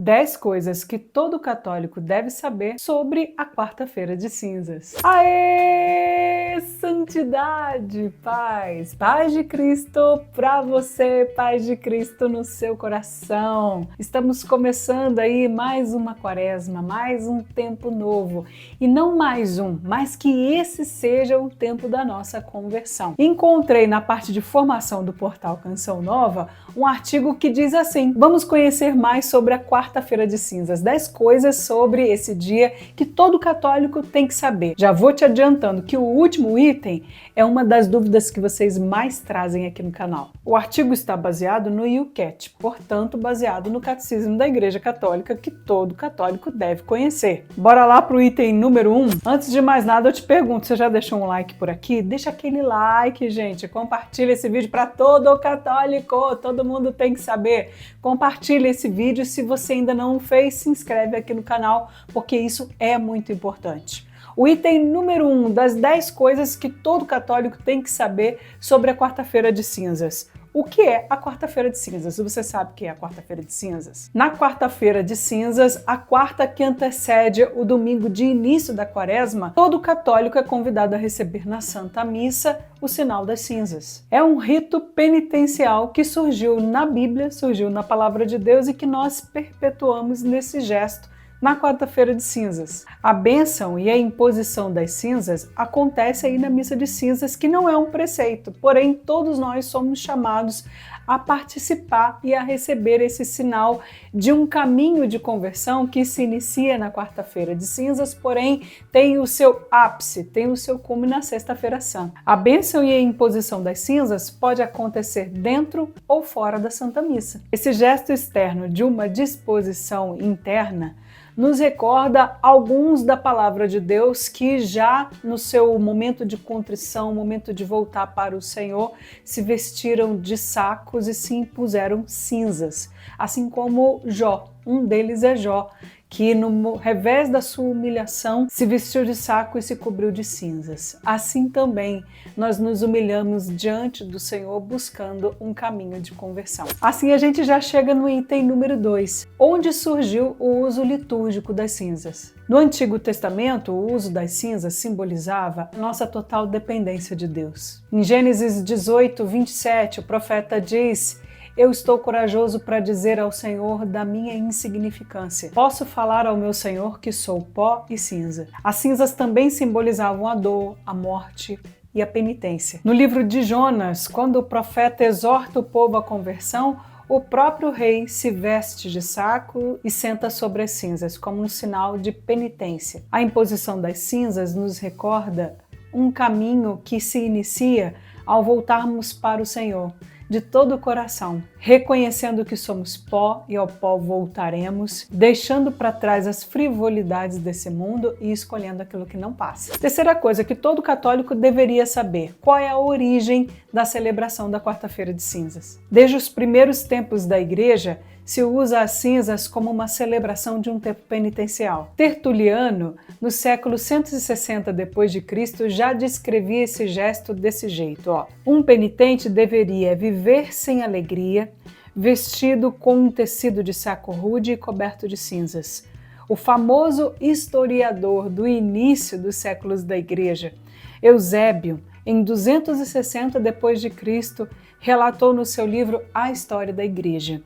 10 coisas que todo católico deve saber sobre a quarta-feira de cinzas. Aê! Santidade, paz! Paz de Cristo para você, paz de Cristo no seu coração. Estamos começando aí mais uma quaresma, mais um tempo novo. E não mais um, mas que esse seja o tempo da nossa conversão. Encontrei na parte de formação do portal Canção Nova um artigo que diz assim: vamos conhecer mais sobre a quarta-feira de cinzas, 10 coisas sobre esse dia que todo católico tem que saber. Já vou te adiantando que o último item é uma das dúvidas que vocês mais trazem aqui no canal. O artigo está baseado no YouCat, portanto baseado no Catecismo da Igreja Católica, que todo católico deve conhecer. Bora lá pro item número 1? Antes de mais nada, eu te pergunto, você já deixou um like por aqui? Deixa aquele like, gente, compartilha esse vídeo para todo católico, todo mundo tem que saber. Compartilha esse vídeo, se você ainda não o fez, se inscreve aqui no canal, porque isso é muito importante. O item número 1 das 10 coisas que todo católico tem que saber sobre a quarta-feira de cinzas. O que é a quarta-feira de cinzas? Você sabe o que é a quarta-feira de cinzas? Na quarta-feira de cinzas, a quarta que antecede o domingo de início da quaresma, todo católico é convidado a receber na Santa Missa o sinal das cinzas. É um rito penitencial que surgiu na Bíblia, surgiu na Palavra de Deus e que nós perpetuamos nesse gesto na quarta-feira de cinzas. A bênção e a imposição das cinzas acontece aí na missa de cinzas, que não é um preceito, porém todos nós somos chamados a participar e a receber esse sinal de um caminho de conversão que se inicia na quarta-feira de cinzas, porém tem o seu ápice, tem o seu cume na sexta-feira santa. A bênção e a imposição das cinzas pode acontecer dentro ou fora da Santa Missa. Esse gesto externo de uma disposição interna nos recorda alguns da palavra de Deus que já no seu momento de contrição, momento de voltar para o Senhor, se vestiram de sacos e se impuseram cinzas, assim como Jó. Um deles é Jó, que no revés da sua humilhação se vestiu de saco e se cobriu de cinzas. Assim também nós nos humilhamos diante do Senhor buscando um caminho de conversão. Assim a gente já chega no item número 2, onde surgiu o uso litúrgico das cinzas. No Antigo Testamento, o uso das cinzas simbolizava nossa total dependência de Deus. Em Gênesis 18, 27, o profeta diz: eu estou corajoso para dizer ao Senhor da minha insignificância. Posso falar ao meu Senhor que sou pó e cinza. As cinzas também simbolizavam a dor, a morte e a penitência. No livro de Jonas, quando o profeta exorta o povo à conversão, o próprio rei se veste de saco e senta sobre as cinzas, como um sinal de penitência. A imposição das cinzas nos recorda um caminho que se inicia ao voltarmos para o Senhor, de todo o coração, reconhecendo que somos pó e ao pó voltaremos, deixando para trás as frivolidades desse mundo e escolhendo aquilo que não passa. Terceira coisa que todo católico deveria saber: qual é a origem da celebração da quarta-feira de cinzas? Desde os primeiros tempos da Igreja, se usa as cinzas como uma celebração de um tempo penitencial. Tertuliano, no século 160 d.C., já descrevia esse gesto desse jeito: um penitente deveria viver sem alegria, vestido com um tecido de saco rude e coberto de cinzas. O famoso historiador do início dos séculos da Igreja, Eusébio, em 260 d.C., relatou no seu livro A História da Igreja: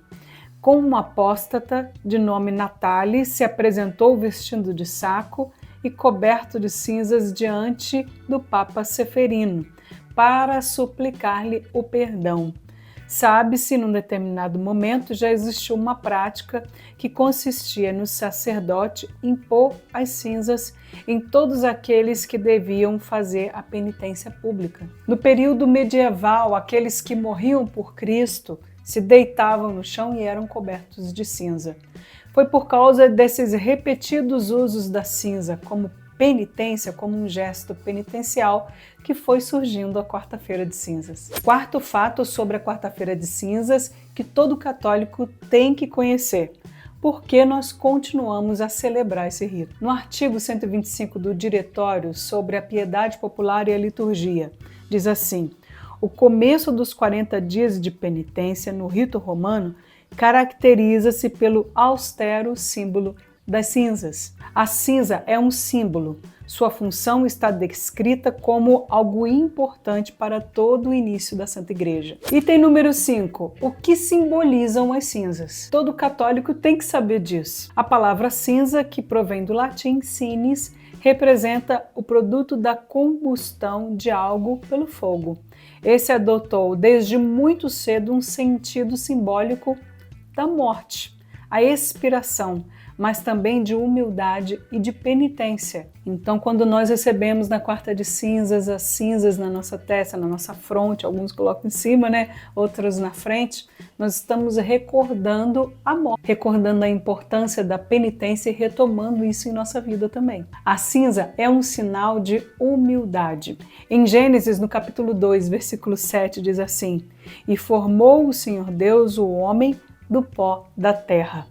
com um apóstata de nome Natali se apresentou vestido de saco e coberto de cinzas diante do Papa Seferino para suplicar-lhe o perdão. Sabe-se, num determinado momento, já existiu uma prática que consistia no sacerdote impor as cinzas em todos aqueles que deviam fazer a penitência pública. No período medieval, aqueles que morriam por Cristo se deitavam no chão e eram cobertos de cinza. Foi por causa desses repetidos usos da cinza como penitência, como um gesto penitencial, que foi surgindo a quarta-feira de cinzas. Quarto fato sobre a quarta-feira de cinzas que todo católico tem que conhecer: por que nós continuamos a celebrar esse rito. No artigo 125 do Diretório sobre a Piedade Popular e a Liturgia, diz assim: o começo dos 40 dias de penitência no rito romano caracteriza-se pelo austero símbolo das cinzas. A cinza é um símbolo. Sua função está descrita como algo importante para todo o início da Santa Igreja. Item número 5. O que simbolizam as cinzas? Todo católico tem que saber disso. A palavra cinza, que provém do latim cinis, representa o produto da combustão de algo pelo fogo. Esse adotou desde muito cedo um sentido simbólico da morte, a expiração, mas também de humildade e de penitência. Então, quando nós recebemos na quarta de cinzas, as cinzas na nossa testa, na nossa fronte, alguns colocam em cima, outros na frente, nós estamos recordando a morte, recordando a importância da penitência e retomando isso em nossa vida também. A cinza é um sinal de humildade. Em Gênesis, no capítulo 2, versículo 7, diz assim: "E formou o Senhor Deus o homem do pó da terra,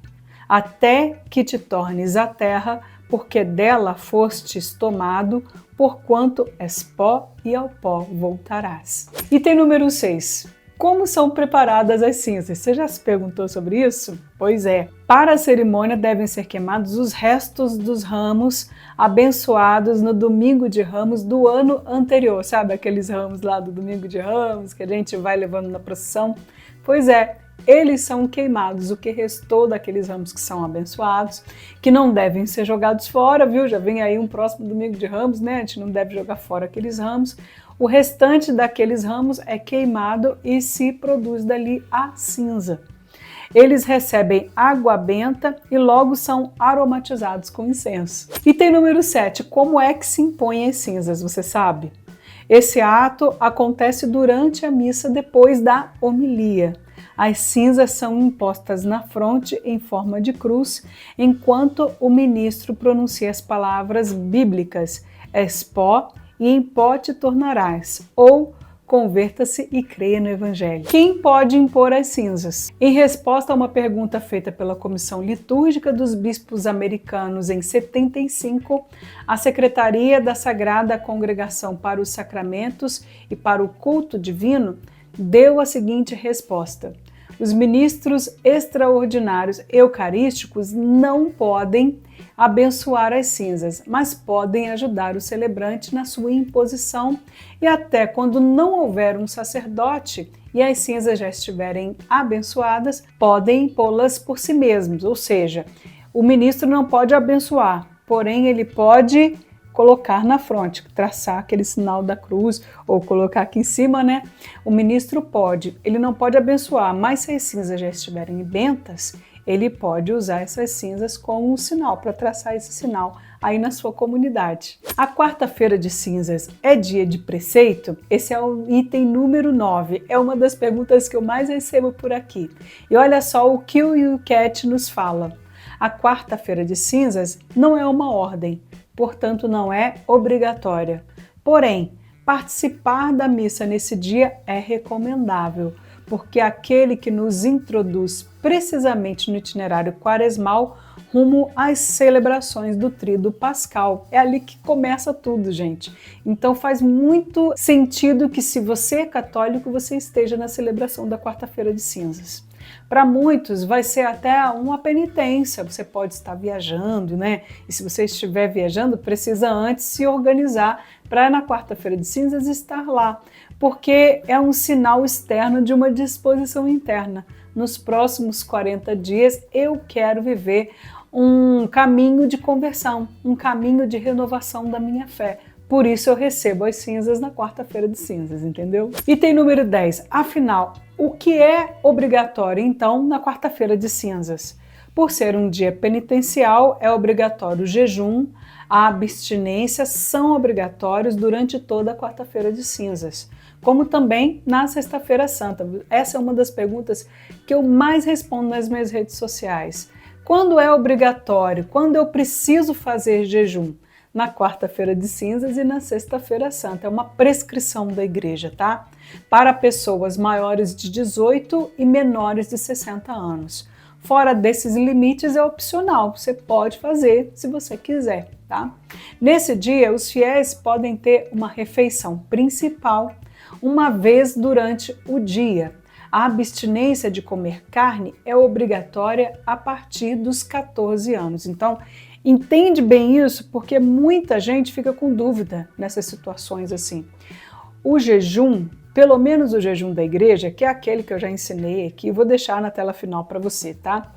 até que te tornes a terra, porque dela fostes tomado, porquanto és pó e ao pó voltarás." Item número 6. Como são preparadas as cinzas? Você já se perguntou sobre isso? Pois é. Para a cerimônia devem ser queimados os restos dos ramos abençoados no domingo de Ramos do ano anterior. Sabe aqueles ramos lá do domingo de Ramos que a gente vai levando na procissão? Pois é. Eles são queimados, o que restou daqueles ramos que são abençoados, que não devem ser jogados fora, viu? Já vem aí um próximo domingo de Ramos, A gente não deve jogar fora aqueles ramos. O restante daqueles ramos é queimado e se produz dali a cinza. Eles recebem água benta e logo são aromatizados com incenso. Item número 7. Como é que se impõem as cinzas, você sabe? Esse ato acontece durante a missa depois da homilia. As cinzas são impostas na fronte em forma de cruz, enquanto o ministro pronuncia as palavras bíblicas: "És pó, e em pó te tornarás", ou "Converta-se e creia no Evangelho". Quem pode impor as cinzas? Em resposta a uma pergunta feita pela Comissão Litúrgica dos Bispos Americanos em 75, a Secretaria da Sagrada Congregação para os Sacramentos e para o Culto Divino deu a seguinte resposta: os ministros extraordinários eucarísticos não podem abençoar as cinzas, mas podem ajudar o celebrante na sua imposição e até quando não houver um sacerdote e as cinzas já estiverem abençoadas, podem impô-las por si mesmos, ou seja, o ministro não pode abençoar, porém ele pode colocar na fronte, traçar aquele sinal da cruz ou colocar aqui em cima, O ministro pode, ele não pode abençoar, mas se as cinzas já estiverem bentas, ele pode usar essas cinzas como um sinal, para traçar esse sinal aí na sua comunidade. A quarta-feira de cinzas é dia de preceito? Esse é o item número 9, é uma das perguntas que eu mais recebo por aqui. E olha só o que o YouCat nos fala. A quarta-feira de cinzas não é uma ordem, portanto não é obrigatória. Porém, participar da missa nesse dia é recomendável, porque é aquele que nos introduz precisamente no itinerário quaresmal rumo às celebrações do Tríduo Pascal. É ali que começa tudo, gente. Então faz muito sentido que, se você é católico, você esteja na celebração da quarta-feira de cinzas. Para muitos vai ser até uma penitência, você pode estar viajando, E se você estiver viajando, precisa antes se organizar para na quarta-feira de cinzas estar lá, porque é um sinal externo de uma disposição interna. Nos próximos 40 dias eu quero viver um caminho de conversão, um caminho de renovação da minha fé. Por isso eu recebo as cinzas na quarta-feira de cinzas, entendeu? Item número 10. Afinal, o que é obrigatório, então, na quarta-feira de cinzas? Por ser um dia penitencial, é obrigatório o jejum, a abstinência são obrigatórios durante toda a quarta-feira de cinzas, como também na sexta-feira santa. Essa é uma das perguntas que eu mais respondo nas minhas redes sociais. Quando é obrigatório? Quando eu preciso fazer jejum? Na quarta-feira de cinzas e na sexta-feira santa. É uma prescrição da igreja, tá? Para pessoas maiores de 18 e menores de 60 anos. Fora desses limites é opcional, você pode fazer se você quiser, tá? Nesse dia, os fiéis podem ter uma refeição principal uma vez durante o dia. A abstinência de comer carne é obrigatória a partir dos 14 anos. Então, entende bem isso, porque muita gente fica com dúvida nessas situações assim. O jejum, pelo menos o jejum da igreja, que é aquele que eu já ensinei aqui, vou deixar na tela final para você, tá?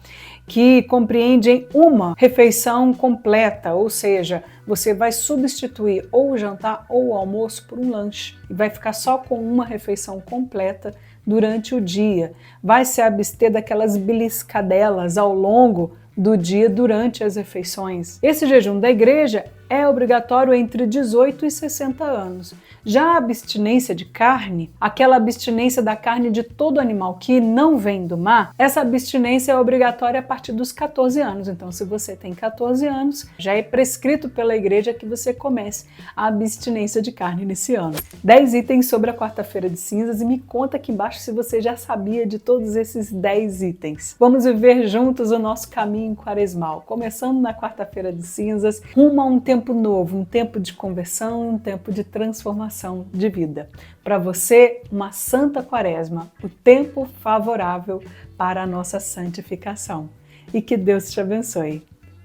Que compreende em uma refeição completa, ou seja, você vai substituir ou o jantar ou o almoço por um lanche e vai ficar só com uma refeição completa durante o dia. Vai se abster daquelas beliscadelas ao longo do dia durante as refeições. Esse jejum da igreja é obrigatório entre 18 e 60 anos. Já a abstinência de carne, aquela abstinência da carne de todo animal que não vem do mar, essa abstinência é obrigatória a partir dos 14 anos. Então, se você tem 14 anos, já é prescrito pela igreja que você comece a abstinência de carne nesse ano. 10 itens sobre a quarta-feira de cinzas e me conta aqui embaixo se você já sabia de todos esses 10 itens. Vamos viver juntos o nosso caminho quaresmal, começando na quarta-feira de cinzas, rumo a um tempo novo, um tempo de conversão, um tempo de transformação de vida. Para você, uma santa quaresma, o tempo favorável para a nossa santificação. E que Deus te abençoe.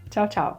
Tchau, tchau.